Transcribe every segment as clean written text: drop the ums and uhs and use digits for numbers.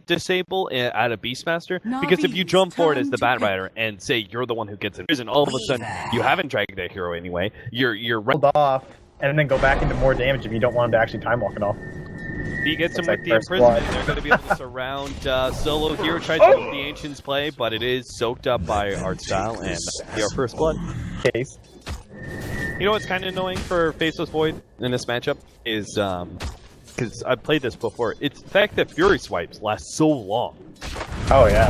disable at a Beastmaster, because if you jump forward as the Batrider and say you're the one who gets it, and all of a sudden you haven't dragged that hero anyway, you're rolled off and then go back into more damage if you don't want him to actually time walk it off. He gets him with the imprisonment. They're going to be able to surround Solo here. Tries to let the Ancients play, but it is soaked up by Artstyle and your first blood. Case. You know what's kind of annoying for Faceless Void in this matchup is, because I've played this before, it's the fact that Fury Swipes last so long. Oh yeah.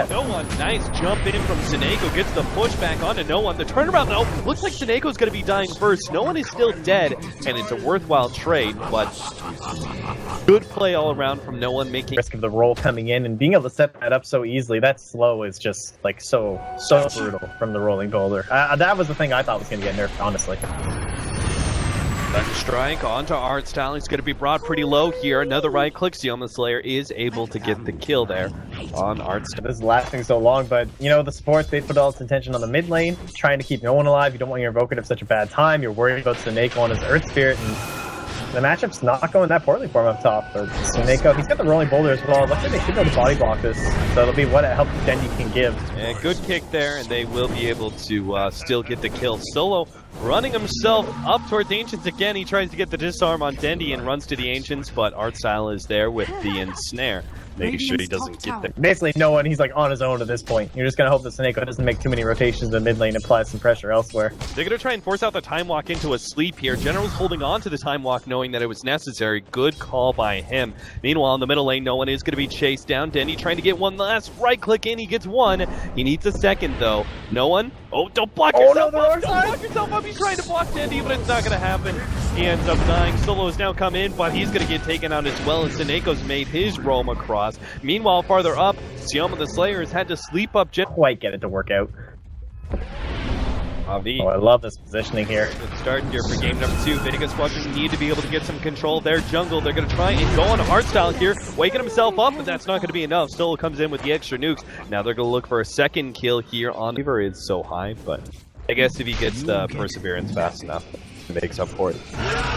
No one. Nice jump in from Seneko. Gets the push back onto No One. The turnaround though looks like Seneko's going to be dying first. No One is still dead, and it's a worthwhile trade, but good play all around from No One, making risk of the roll coming in and being able to set that up so easily. That slow is just like so brutal from the rolling boulder. That was the thing I thought was going to get nerfed, honestly. Strike onto Artstyle. He's going to be brought pretty low here. Another right click. Sioma Slayer is able to get the kill there on Artstyle. This is lasting so long, but you know, the support, they put all its intention on the mid lane, trying to keep No One alive. You don't want your Invoker to have such a bad time. You're worried about Seneko on his Earth Spirit, and the matchup's not going that poorly for him up top. But Seneko, he's got the rolling boulder as well. Looks like they should be able to body block this, so it'll be what help Dendi can give. Yeah, good kick there, and they will be able to still get the kill. Solo running himself up towards the Ancients again. He tries to get the disarm on Dendi and runs to the Ancients, but Artstyle is there with the ensnare, making sure he doesn't get there. Basically, No One, he's like on his own at this point. You're just going to hope that Seneko doesn't make too many rotations in the mid lane and apply some pressure elsewhere. They're going to try and force out the time walk into a sleep here. General's holding on to the time walk, knowing that it was necessary. Good call by him. Meanwhile, in the middle lane, No One is going to be chased down. Dendi trying to get one last right click in. He gets one. He needs a second, though. No One. Oh, don't block yourself up! Don't block yourself up! He's trying to block Dendi, but it's not going to happen. He ends up dying. Solo has now come in, but he's going to get taken out as well as Seneko's made his roam across. Meanwhile, farther up, Sioma the Slayer has had to sleep up. Quite get it to work out. Avi. Oh, I love this positioning here. Good start here for game number 2. Vega Squadron need to be able to get some control of their jungle. They're going to try and go on Artstyle here, waking himself up, but that's not going to be enough. Solo comes in with the extra nukes. Now they're going to look for a second kill here on Fever. Is so high, but I guess if he gets the Perseverance fast enough, it makes up for it.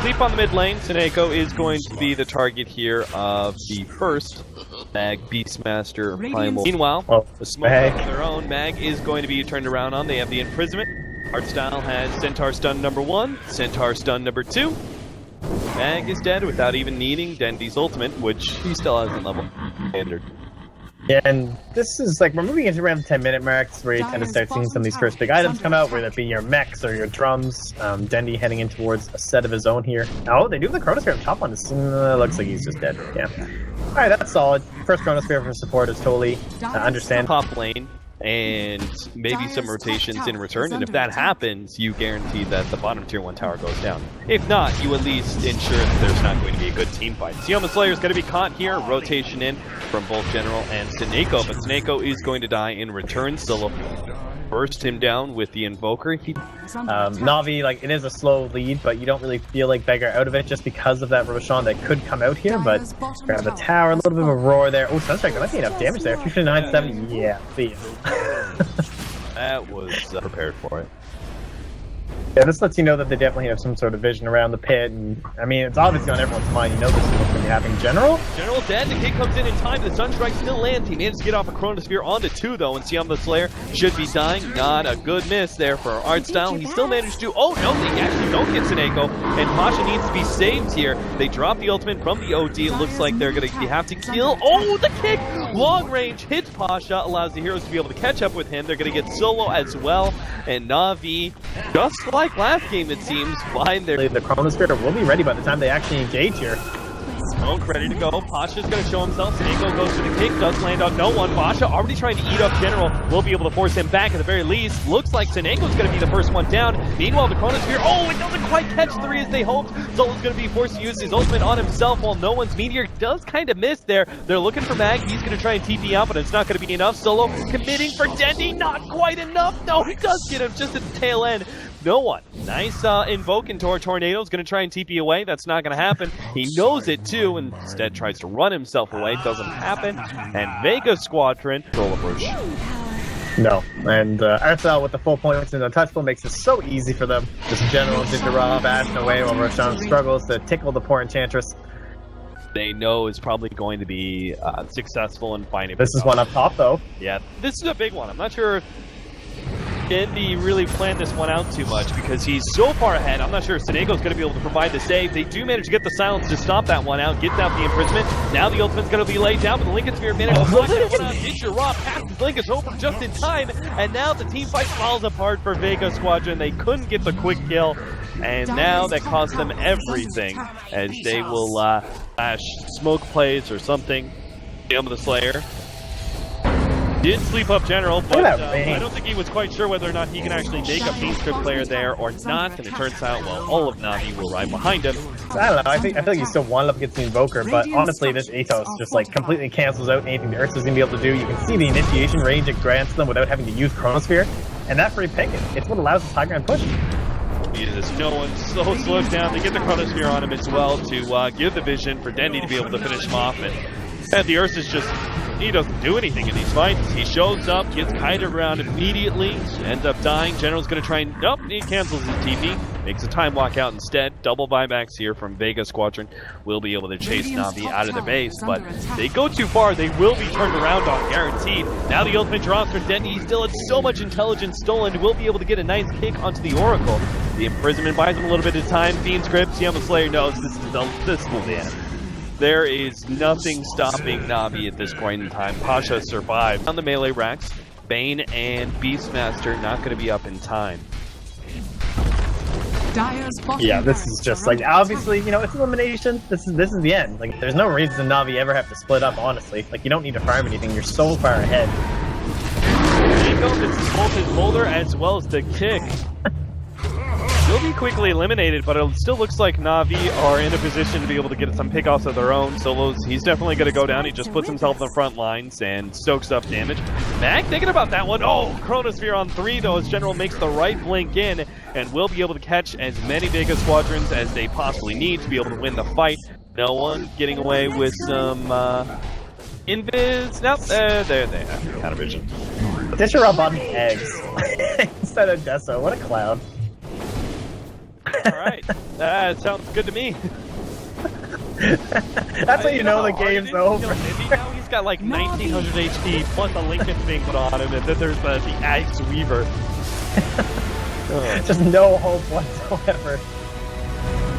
Sleep on the mid lane. Seneko is going to be the target here of the first Mag Beastmaster Primal. Meanwhile, the smoke on their own. Mag is going to be turned around on. They have the imprisonment. Artstyle has Centaur stun number 1, Centaur stun number 2. Mag is dead without even needing Dendi's ultimate, which he still has in level standard. Yeah, and this is like, we're moving into around the 10-minute marks where you tend to start seeing some of these first big items come out, whether it be your mechs or your drums. Dendi heading in towards a set of his own here. Oh, they do have the Chronosphere up top on this. Looks like he's just dead. Yeah. Alright, that's solid. First Chronosphere for support is totally understandable. Top lane, and maybe some rotations in return, and if that happens, you guarantee that the bottom tier 1 tower goes down. If not, you at least ensure that there's not going to be a good team fight. Sioma Slayer is going to be caught here, rotation in from both General and Seneko, but Seneko is going to die in return. Solo burst him down with the Invoker. Na'Vi, like, it is a slow lead, but you don't really feel like Vega out of it just because of that Roshan that could come out here, but grab the tower, a little bit of a roar there. Oh, Sunstrike, that might be enough damage there. 259.7, yeah, see ya. That was prepared for it. Yeah, this lets you know that they definitely have some sort of vision around the pit, and I mean, it's obviously on everyone's mind. You know this is what's going to be happening. General dead. The kick comes in time. The Sunstrike still lands. He managed to get off a Chronosphere onto 2, though, and Sioma the Slayer should be dying. Not a good miss there for Artstyle. He still managed to... Oh, no, they actually don't get Seneko, and Pasha needs to be saved here. They drop the ultimate from the OD. It looks like they're going to have to kill... Oh, the kick! Long range hits Pasha, allows the heroes to be able to catch up with him. They're going to get Solo as well, and Na'Vi, just like last game, it seems, find their... The Chronosphere will be ready by the time they actually engage here. Smoke ready to go. Pasha's going to show himself. Seneko goes for the kick, does land on No One. Pasha already trying to eat up General. Will be able to force him back at the very least. Looks like Seneko's going to be the first one down. Meanwhile, the Chronosphere, oh, it doesn't quite catch 3 as they hoped. Solo's going to be forced to use his ultimate on himself while No One's Meteor does kind of miss there. They're looking for Mag. He's going to try and TP out, but it's not going to be enough. Solo committing for Dendi. Not quite enough. No, he does get him just at the tail end. No One. Nice invoke into our Tornado's going to try and TP away. That's not going to happen. He knows it too, and instead tries to run himself away. Doesn't happen. And Vega Squadron roll a push. No. And Artstyle with the full points and untouchable makes it so easy for them. Just General did the raw bashing away while Roshan struggles to tickle the poor Enchantress. they know is probably going to be successful in finding. This is one up top, though. Yeah, this is a big one. I'm not sure if Andy really planned this one out too much because he's so far ahead. I'm not sure if Senego's going to be able to provide the save. They do manage to get the silence to stop that one out, gets out the imprisonment. Now the ultimate's going to be laid down, but the Lincoln Sphere managed to block that one out. Hits your raw, passes Lincoln's over just in time, and now the team fight falls apart for Vega Squadron. They couldn't get the quick kill, and now that cost them everything, as they will flash smoke plays or something. Down with the Slayer. Did sleep up General, but I don't think he was quite sure whether or not he can actually make a main script player there or not, and it turns out, well, all of Navi will ride behind him. I don't know, I feel like he still won up against the Invoker, but honestly, this Atos just like completely cancels out anything the Ursa's gonna be able to do. You can see the initiation range it grants them without having to use Chronosphere, and that free pick, it's what allows the high ground push. No one so slows down. They get the Chronosphere on him as well to give the vision for Dendy to be able to finish him off, and the Ursa's just... he doesn't do anything in these fights. He shows up, gets kited around immediately, ends up dying. General's going to try and... nope, he cancels his TP. Makes a time walk out instead. Double buybacks here from Vega Squadron. Will be able to chase Navi out of the base, but they go too far. They will be turned around on, guaranteed. Now the ultimate draws for Dendy. He still had so much intelligence stolen. Will be able to get a nice kick onto the Oracle. The imprisonment buys him a little bit of time. Fiend scripts. Yama Slayer knows this will be it. There is nothing stopping Navi at this point in time. Pasha survived. On the melee racks, Bane and Beastmaster not going to be up in time. Yeah, this is just like, obviously, you know, it's elimination. This is the end. Like, there's no reason Navi ever have to split up, honestly. Like, you don't need to farm anything. You're so far ahead. It's both his boulder as well as the kick. He'll be quickly eliminated, but it still looks like Navi are in a position to be able to get some pickoffs of their own. Solos, he's definitely going to go down. He just puts himself in the front lines and stokes up damage. Mag thinking about that one. Oh, Chronosphere on 3, though, as General makes the right blink in and will be able to catch as many Vega Squadrons as they possibly need to be able to win the fight. No one getting away with some invis. Nope, there they have countervision. Disher up on eggs instead of Deso. What a clown. Alright, that sounds good to me. That's how you know the game's over. Now he's got like 1900 HP plus a Lincoln being put on him, and then there's the Axe Weaver. Just no hope whatsoever.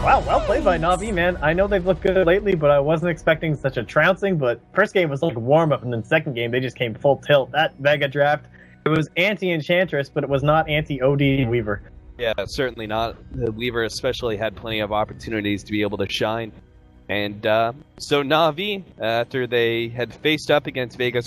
Wow, well played by Navi, man. I know they've looked good lately, but I wasn't expecting such a trouncing. But first game was like warm-up, and then second game they just came full tilt. That Vega draft, it was anti-Enchantress, but it was not anti-OD Weaver. Yeah, certainly not. The Weaver especially had plenty of opportunities to be able to shine. And so Navi, after they had faced up against Vega